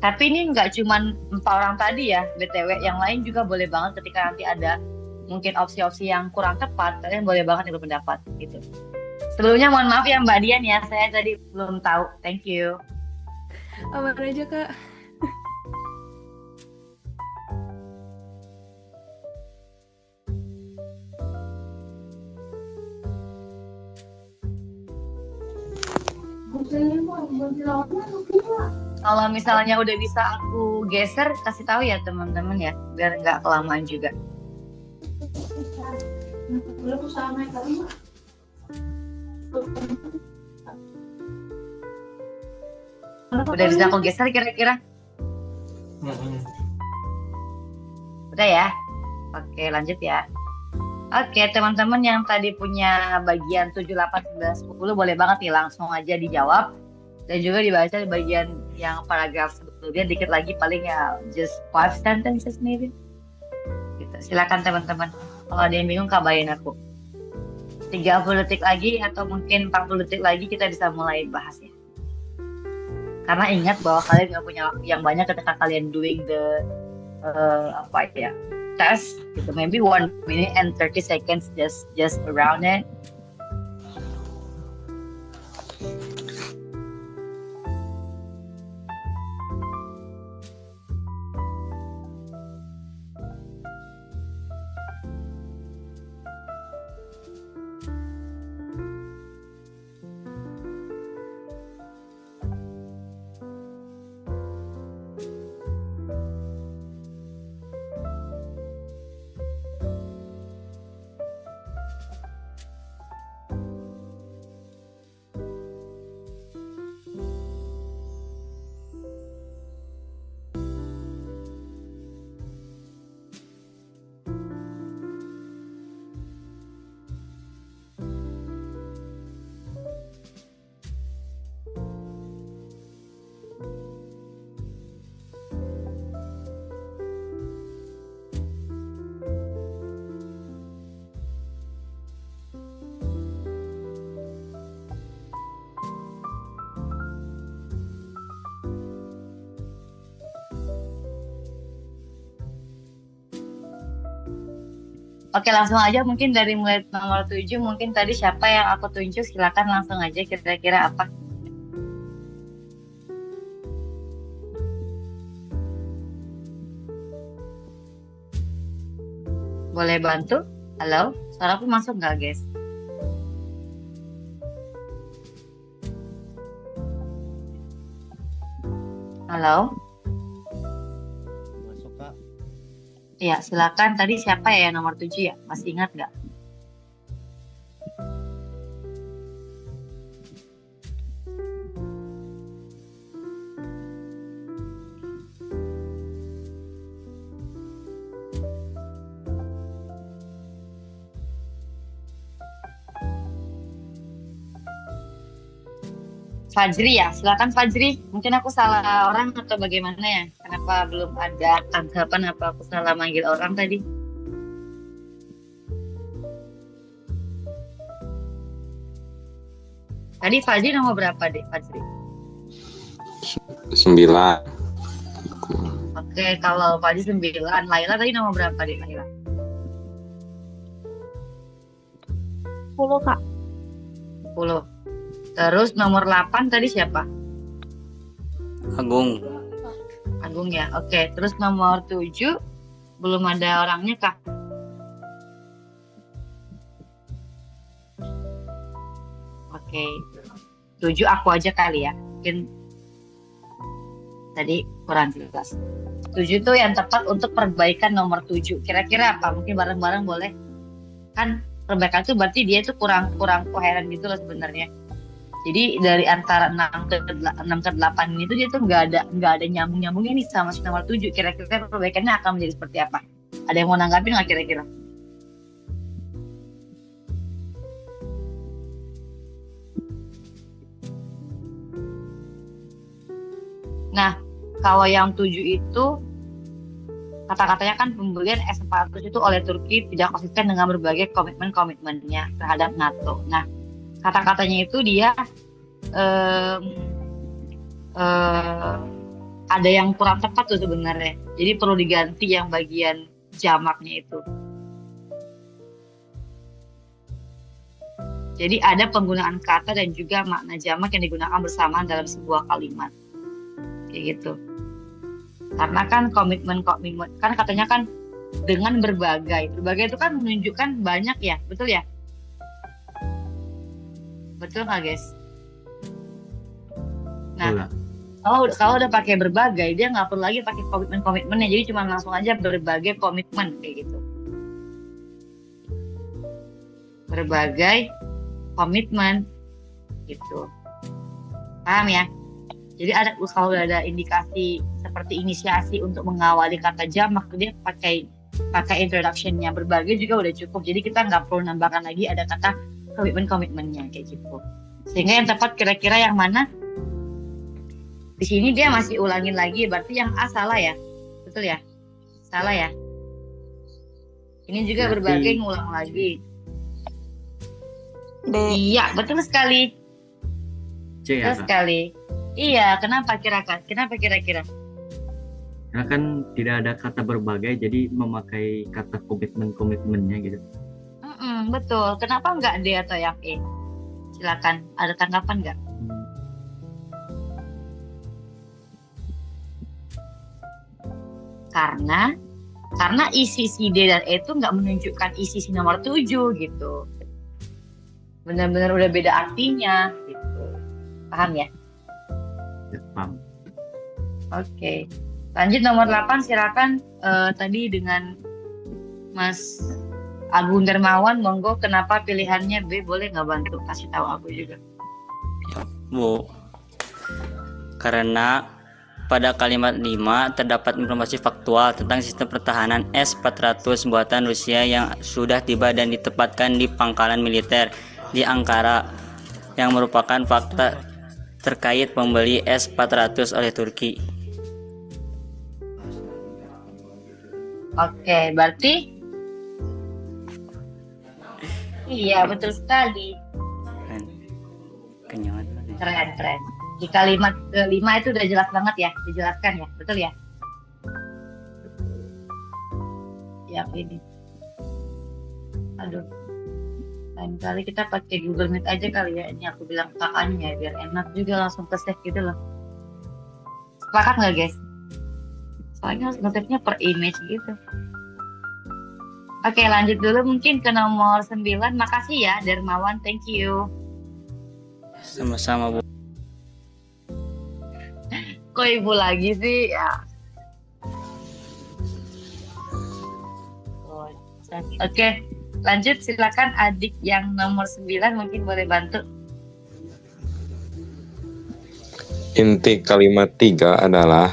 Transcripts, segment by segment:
Tapi ini nggak cuman 4 orang tadi ya, BTW. Yang lain juga boleh banget ketika nanti ada mungkin opsi-opsi yang kurang tepat, kalian boleh banget nih berpendapat gitu. Sebelumnya mohon maaf ya Mbak Dian ya, saya tadi belum tahu. Thank you. Aman aja Kak. Kalau misalnya udah bisa aku geser, kasih tahu ya teman-teman ya, biar nggak kelamaan juga. Udah bisa aku geser kira-kira? Udah ya? Oke, lanjut ya. Oke, teman-teman yang tadi punya bagian 7, 8, 9, 10 boleh banget nih langsung aja dijawab. Dan juga dibaca di bagian yang paragraf sebelumnya dikit lagi, paling ya just 5 sentences maybe. Gitu. Silakan teman-teman. Kalau ada yang bingung kabarin aku. 30 detik lagi atau mungkin 40 detik lagi kita bisa mulai bahas ya. Karena ingat bahwa kalian nggak punya waktu yang banyak ketika kalian doing the test gitu. Maybe 1 minute and 30 seconds just around it. Oke, langsung aja mungkin dari mulai nomor 7, mungkin tadi siapa yang aku tunjuk, silakan langsung aja kira-kira apa. Boleh bantu? Halo, suaraku masuk nggak guys? Halo? Masuk Kak. Iya, silakan. Tadi siapa ya yang nomor 7 ya? Masih ingat nggak? Fajri ya, silakan Fajri. Mungkin aku salah orang atau bagaimana ya? Kenapa belum ada tanggapan, apa aku salah manggil orang tadi? Tadi Fajri nomor berapa deh Fajri? 9. Oke, kalau Fajri 9, Laila tadi nomor berapa deh Laila? 10 Kak. 10. Terus nomor 8 tadi siapa? Agung. Agung ya. Oke, terus nomor 7 belum ada orangnya kah? Oke. 7 aku aja kali ya. Mungkin tadi kurang jelas. 7 tuh yang tepat untuk perbaikan nomor 7. Kira-kira apa? Mungkin bareng-bareng boleh? Kan perbaikan itu berarti dia itu kurang koheren gitu loh sebenarnya. Jadi dari antara 6 ke 8 ini tuh dia tuh nggak ada nyambung-nyambungnya nih sama si nomor 7. Kira-kira perbaikannya akan menjadi seperti apa? Ada yang mau nanggapin nggak kira-kira? Nah, kalau yang 7 itu kata-katanya kan pembelian S-400 itu oleh Turki tidak konsisten dengan berbagai komitmennya terhadap NATO. Nah, kata-katanya itu dia ada yang kurang tepat tuh sebenarnya. Jadi perlu diganti yang bagian jamaknya itu. Jadi ada penggunaan kata dan juga makna jamak yang digunakan bersamaan dalam sebuah kalimat. Kayak gitu. Karena kan komitmen kan katanya kan dengan berbagai itu kan menunjukkan banyak ya, betul ya? Betul nggak guys? Nah, kalau udah pakai berbagai, dia nggak perlu lagi pakai komitmennya, jadi cuma langsung aja berbagai komitmen kayak gitu. Berbagai komitmen gitu, paham ya? Jadi kalau udah ada indikasi seperti inisiasi untuk mengawali kata jamak, dia pakai introduction-nya berbagai juga udah cukup. Jadi kita nggak perlu nambahkan lagi ada kata komitmennya kayak gitu. Sehingga yang tepat kira-kira yang mana? Di sini dia masih ulangin lagi, berarti yang A salah ya, betul ya? Salah ya? Ini juga berbagai ngulang lagi. D. Iya, betul sekali. C ya, Betul sekali. Iya, kenapa kira-kira? Karena kan tidak ada kata berbagai, jadi memakai kata komitmennya gitu. Betul. Kenapa nggak D atau yang E? Silakan. Ada tanggapan nggak? Karena isi si D dan E itu nggak menunjukkan isi si nomor 7 gitu. Benar-benar udah beda artinya gitu. Paham ya? Ya, paham. Oke. Lanjut nomor 8, silakan tadi dengan Mas Agung Dermawan, monggo, kenapa pilihannya B? Boleh nggak bantu kasih tahu aku juga? Bu, karena pada kalimat 5 terdapat informasi faktual tentang sistem pertahanan S-400 buatan Rusia yang sudah tiba dan ditempatkan di pangkalan militer di Ankara, yang merupakan fakta terkait pembeli S-400 oleh Turki. Oke, berarti iya, betul sekali. Keren. Di kalimat kelima itu udah jelas banget ya, dijelaskan ya, betul ya? Yang ini. Aduh. Lain kali kita pakai Google Meet aja kali ya. Ini aku bilang kakaknya ya, biar enak juga langsung ke save gitu loh. Sepakat nggak guys? Soalnya harus nge-save-nya per image gitu. Oke, lanjut dulu mungkin ke nomor 9. Makasih ya Dermawan, thank you. Sama-sama, Bu. Kok ibu lagi sih? Ya. Oke, lanjut silakan adik yang nomor 9 mungkin boleh bantu. Inti kalimat 3 adalah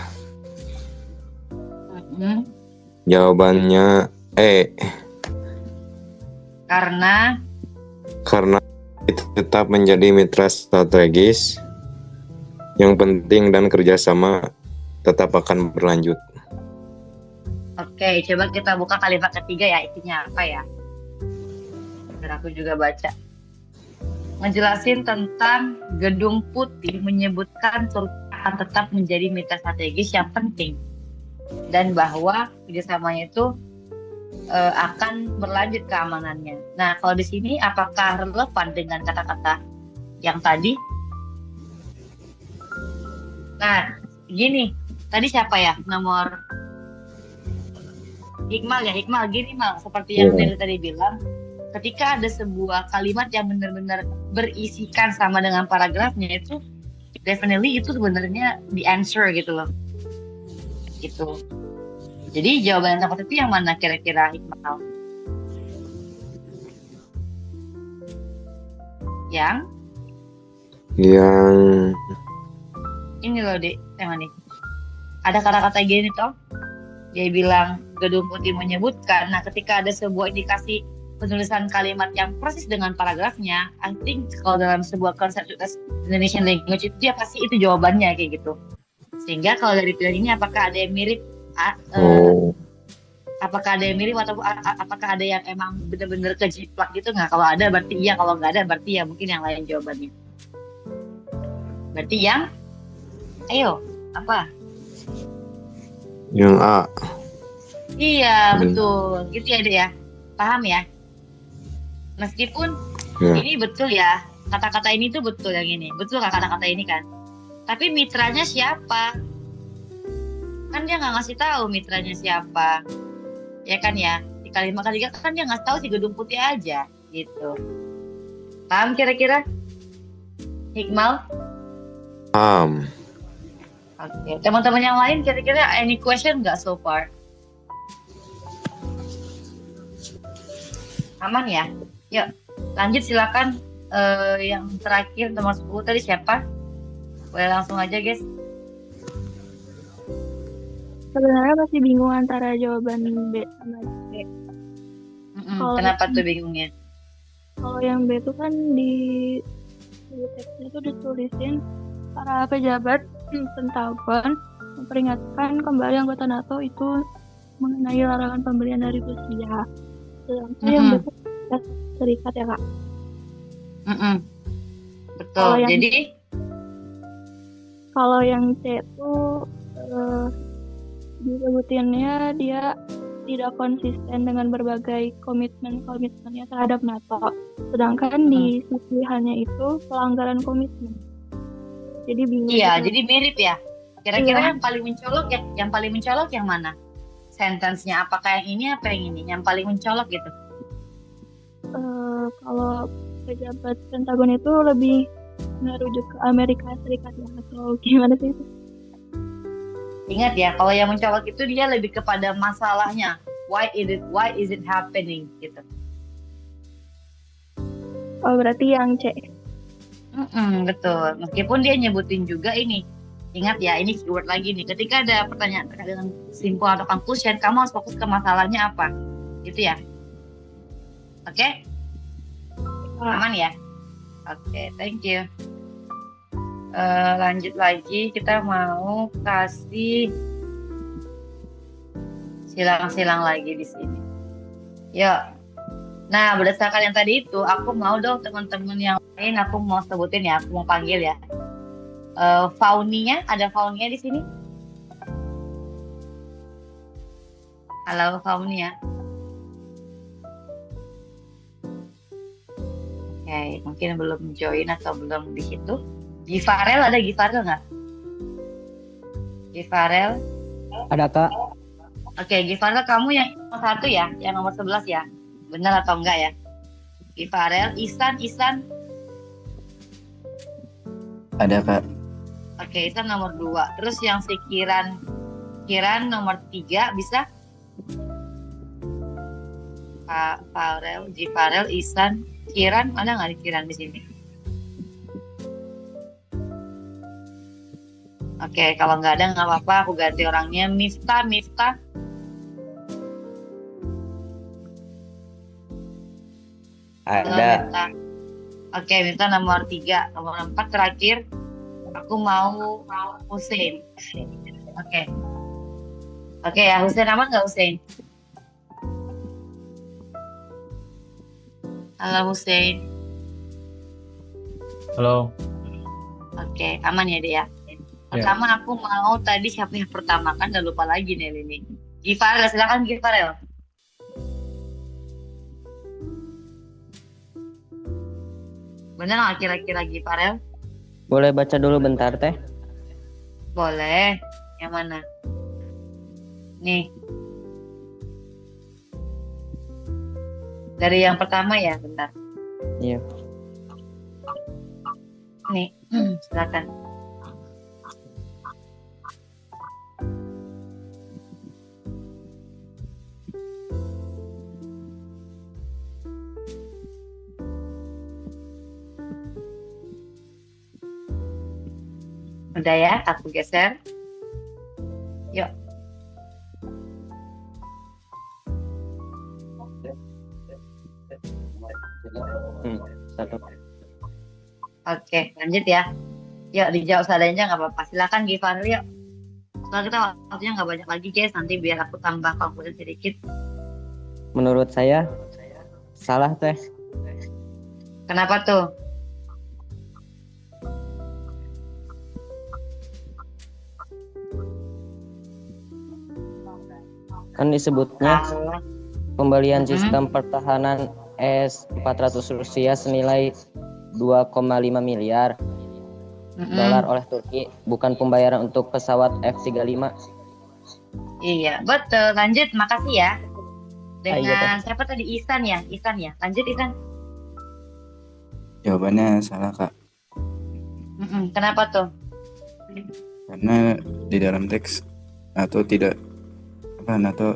jawabannya E. Karena itu tetap menjadi mitra strategis yang penting dan kerjasama tetap akan berlanjut. Oke, coba kita buka kalimat ketiga ya, intinya apa ya? Biar aku juga baca. Ngejelasin tentang Gedung Putih menyebutkan Turki akan tetap menjadi mitra strategis yang penting dan bahwa kerjasamanya itu akan berlanjut keamanannya. Nah, kalau di sini apakah relevan dengan kata-kata yang tadi? Nah, gini, tadi siapa ya nomor Hikmal ya, Hikmal gini Mal, seperti yang Nelly tadi bilang, ketika ada sebuah kalimat yang benar-benar berisikan sama dengan paragrafnya itu, definitely itu sebenarnya the answer gitu loh, gitu. Jadi jawaban yang tepat itu yang mana kira-kira Hikmal? Yang ini loh Dek, yang mana nih? Ada kata-kata gini toh, dia bilang Gedung Putih menyebutkan. Nah, ketika ada sebuah indikasi penulisan kalimat yang persis dengan paragrafnya, I think kalau dalam sebuah konsep Indonesian language itu dia pasti itu jawabannya kayak gitu. Sehingga kalau dari pilihan ini apakah ada yang mirip? Apakah ada yang mirip atau apakah ada yang emang benar-benar kejiplak gitu nggak? Kalau ada berarti iya, kalau nggak ada berarti ya mungkin yang lain jawabannya. Berarti yang, ayo apa? Yang A. Iya, Hmm. betul. Gitu ya, Dek ya. Paham ya? Meskipun Ya. ini betul ya, kata-kata ini tuh betul yang ini. Betul nggak kata-kata ini kan? Tapi mitranya siapa? Kan dia nggak ngasih tahu mitranya siapa. Ya kan ya? Di kalimat ketiga kan dia ngasih tahu si Gedung Putih aja. Gitu. Paham kira-kira? Hikmal? Paham. Oke. Teman-teman yang lain kira-kira any question nggak so far? Aman ya? Yuk, lanjut silakan. Yang terakhir nomor 10 tadi siapa? Boleh langsung aja, guys. Sebenarnya masih bingung antara jawaban B sama C. Kalau Kenapa tuh bingungnya? Kalau yang B itu kan di teksnya itu ditulisin para pejabat Pentagon memperingatkan kembali anggota NATO itu mengenai larangan pembelian dari Rusia. Sedangkan yang B itu Serikat ya Kak. Betul. Kalau yang- Jadi Kalau yang C itu disebutinnya dia tidak konsisten dengan berbagai komitmennya terhadap NATO. Sedangkan di sisi hanya itu pelanggaran komitmen. Jadi bingung. iya, gitu. jadi mirip ya. Kira-kira Iya. yang paling mencolok yang mana? Sentence-nya apakah yang ini apa yang ini? Yang paling mencolok gitu. Kalau pejabat Pentagon itu lebih merujuk ke Amerika Serikat ya, atau gimana sih itu? Ingat ya, kalau yang mencolok itu dia lebih kepada masalahnya. Why is it happening gitu. Oh, berarti yang C. Betul. Meskipun dia nyebutin juga ini. Ingat ya, ini keyword lagi nih. Ketika ada pertanyaan terkait dengan kesimpulan atau conclusion, kamu harus fokus ke masalahnya apa. Gitu ya. Oke? Aman ya? Oke, thank you. Lanjut lagi, kita mau kasih silang-silang lagi di sini. Yuk. Nah, berdasarkan yang tadi itu, aku mau dong teman-teman yang lain, aku mau sebutin ya, aku mau panggil ya. Fauninya, ada Faunia di sini? Halo Faunia. Oke, mungkin belum join atau belum di situ. Gifarel, ada Gifarel nggak? Gifarel? Ada Kak. Oke, Gifarel kamu yang nomor 1 ya, yang nomor 11 ya. Benar atau enggak ya? Gifarel, Isan. Ada Kak. Oke, Isan nomor 2. Terus yang si Kiran nomor 3 bisa? Farel, Gifarel, Isan, Kiran, ada nggak di Kiran di sini? Oke, kalau nggak ada nggak apa-apa, aku ganti orangnya. Miftah. Halo, Ada. Miftah. Oke, Miftah nomor 3. Nomor 4 terakhir, aku mau Hussein. Oke ya, Hussein aman nggak Hussein? Halo Hussein. Halo. Oke, aman ya dia. Pertama aku mau tadi siapa yang pertama kan udah lupa lagi nih ini. Gifarel, silakan Gifarel. Bener nggak kira-kira Gifarel? Boleh baca dulu bentar teh? Boleh. Yang mana? Nih. Dari yang pertama ya, bentar. Iya. Nih, silakan. Udah ya, aku geser. Yuk. Satu. Oke, lanjut ya. Yuk, dijawab seadanya nggak apa-apa. Silakan Gifarel yuk. Soalnya kita waktunya nggak banyak lagi guys. Nanti biar aku tambah conclusion sedikit. Menurut saya salah teh. Kenapa tuh? Kan disebutnya Salah. pembelian Mm-mm. sistem pertahanan S-400 Rusia senilai 2,5 miliar Mm-mm. dolar oleh Turki, bukan pembayaran untuk pesawat F-35. Iya, betul. Lanjut, makasih ya. Iya, Dengan siapa tadi? Ihsan ya? Ihsan ya? Lanjut, Ihsan. Jawabannya salah, Kak. Kenapa tuh? Karena di dalam teks atau tidak NATO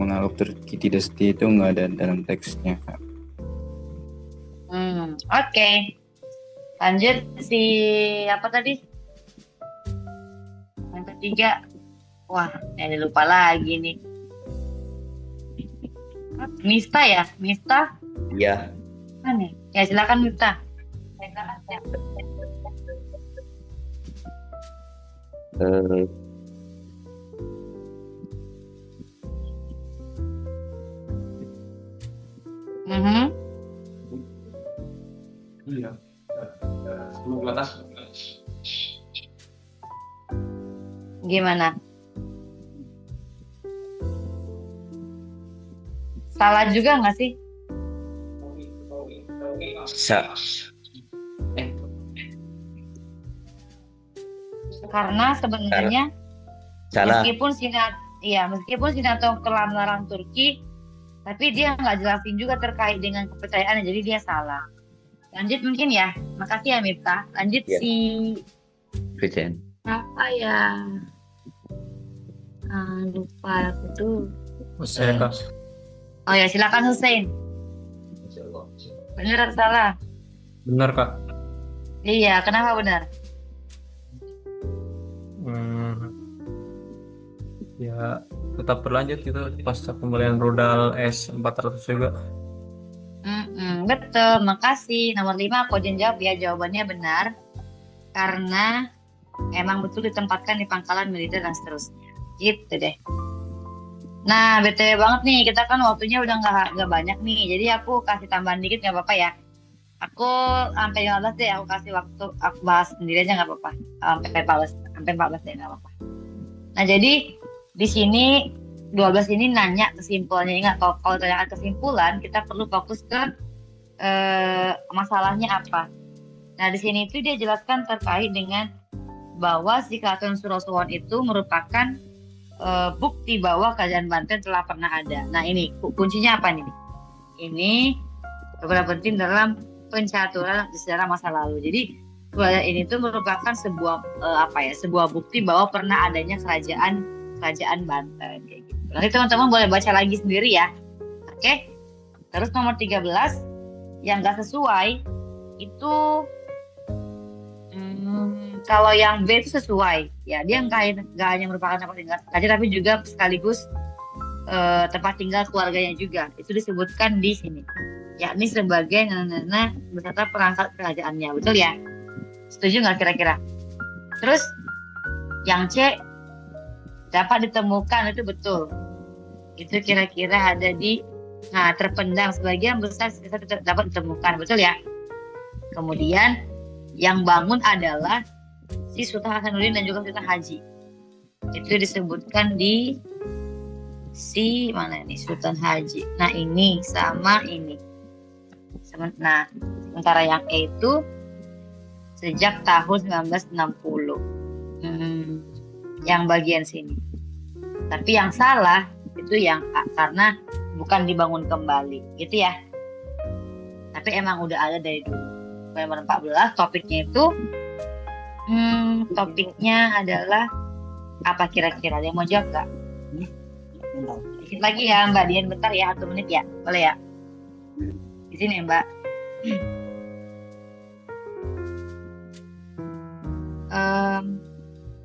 menganggap Turki tidak setia itu nggak ada dalam teksnya, Kak. Oke. Lanjut, si apa tadi? Yang ketiga. Wah, ini lupa lagi nih. Mista ya? Mista? Iya. Mana? Ya, silakan Mista. Eh, Mhm. Gimana? Salah juga nggak sih? sa- Karena sebenarnya salah. meskipun Sinato telah melarang Turki, tapi dia nggak jelasin juga terkait dengan kepercayaannya, jadi dia salah. Lanjut mungkin ya, makasih ya Miftah. Lanjut Ya. si Vincent. apa ya? Lupa aku tuh. Hussein, Kak. Oh ya, silakan Hussein. Bener atau salah? Benar, Kak. Iya, kenapa benar? Ya, tetap berlanjut gitu pasca pembelian rudal S-400 juga. Betul, makasih. Nomor 5 aku jawab ya, jawabannya benar. Karena emang betul ditempatkan di pangkalan militer dan seterusnya. Gitu deh. Nah, BTW banget nih, kita kan waktunya udah nggak banyak nih. Jadi aku kasih tambahan dikit nggak apa-apa ya. Aku sampai 15 deh, aku kasih waktu. Aku bahas sendiri aja nggak apa-apa. Sampai 14 deh nggak apa-apa. Nah, jadi di sini 12 ini nanya kesimpulannya. Ingat, kalau tanya kesimpulan, kita perlu fokus ke masalahnya apa. Nah, di sini itu dia jelaskan terkait dengan bahwa si Keraton Surosowan itu merupakan bukti bahwa kerajaan Banten telah pernah ada. Nah, ini kuncinya apa nih? Ini beberapa penting dalam pencaturan sejarah masa lalu. Jadi kerajaan ini tuh merupakan sebuah bukti bahwa pernah adanya kerajaan Banten kayak gitu. Nanti teman-teman boleh baca lagi sendiri ya. Oke. Terus nomor 13 yang nggak sesuai itu kalau yang B itu sesuai ya, dia nggak hanya merupakan tempat tinggal saja tapi juga sekaligus tempat tinggal keluarganya juga, itu disebutkan di sini, yakni sebagai nana beserta perangkat kerajaannya. Betul ya? Setuju nggak kira-kira? Terus yang C dapat ditemukan, itu betul, itu kira-kira ada di terpendam sebagian besar dapat ditemukan, betul ya? Kemudian yang bangun adalah si Sultan Hasanuddin dan juga Sultan Haji. Itu disebutkan di si mana nih, Sultan Haji. Nah, ini sama ini. Nah, sementara yang E itu sejak tahun 1960. Yang bagian sini. Tapi yang salah itu yang A, karena bukan dibangun kembali, gitu ya. Tapi emang udah ada dari dulu. Nomor 14 topiknya itu topiknya adalah apa kira-kira? Ada yang mau jawab nggak? Dikit lagi ya Mbak Dian, bentar ya, 1 menit ya, boleh ya? Di sini ya Mbak.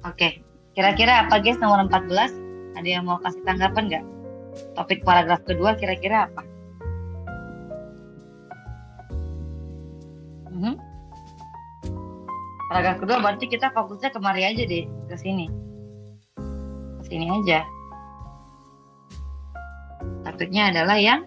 Oke. Kira-kira apa guys nomor 14? Ada yang mau kasih tanggapan nggak? Topik paragraf kedua kira-kira apa? Paragraf kedua berarti kita fokusnya kemari aja deh, ke sini. Ke sini aja. Topiknya adalah yang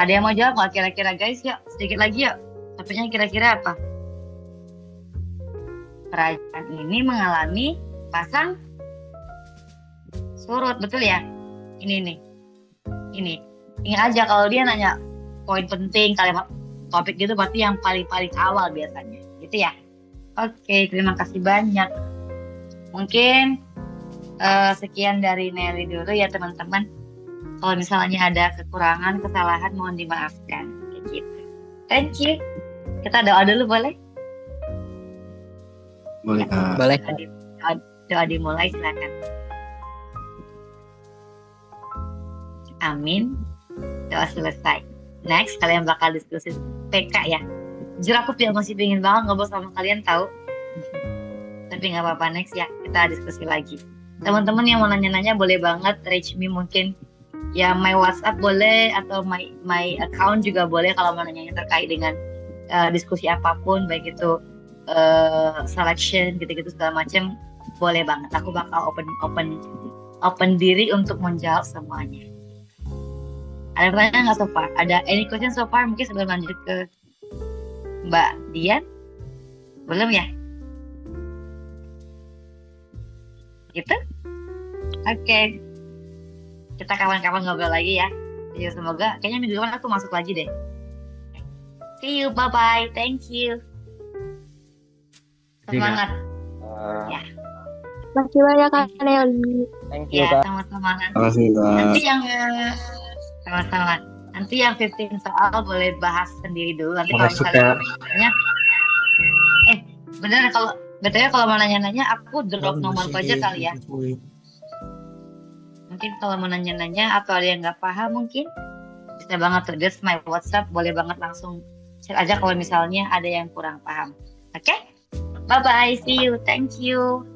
Ada yang mau jawab nggak kira-kira guys? Yuk, sedikit lagi yuk. Topiknya kira-kira apa? Kerajaan ini mengalami pasang surut, betul ya? Ini nih. Ini. Ingat aja kalau dia nanya poin penting, kalimat topik gitu berarti yang paling-paling awal biasanya. Gitu ya. Oke, terima kasih banyak. Mungkin sekian dari Nelly dulu ya teman-teman. Kalau misalnya ada kekurangan, kesalahan mohon dimaafkan. Kayak gitu. Thank you. Kita doa dulu boleh? Boleh, Kak. Boleh. Doa dimulai silakan. Amin. Doa selesai. Next, kalian bakal diskusi PK ya. Jujur aku masih pengen banget ngobrol sama kalian tahu. Tapi nggak apa-apa, next ya. Kita diskusi lagi. Teman-teman yang mau nanya-nanya boleh banget reach me, mungkin ya my WhatsApp boleh atau my account juga boleh kalau mau nanya terkait dengan diskusi apapun, baik itu selection gitu-gitu segala macam, boleh banget. Aku bakal open diri untuk menjawab semuanya. Ada pertanyaan nggak so far? Ada any question so far? Mungkin sebelum lanjut ke Mbak Dian? Belum ya? Gitu? Oke. Kita kawan-kawan ngobrol lagi ya. Jadi semoga kayaknya minggu depan aku masuk lagi deh. See you, bye-bye. Thank you. Semangat. Ya. Makasih banyak Kak Nelly. Thank you, Ya, Kak. sama-sama. Terima kasih, Kak. Nanti yang sama-sama. Nanti yang 15 soal boleh bahas sendiri dulu. Nanti kalau Makasih, misalnya Kak. mau nanya, bener kalau betulnya kalau mau nanya-nanya aku drop nomorku aja kali ya. Mungkin kalau mau nanya-nanya atau ada yang nggak paham mungkin bisa banget tuh just my WhatsApp, boleh banget langsung share aja kalau misalnya ada yang kurang paham. Oke? Bye bye, see you, thank you.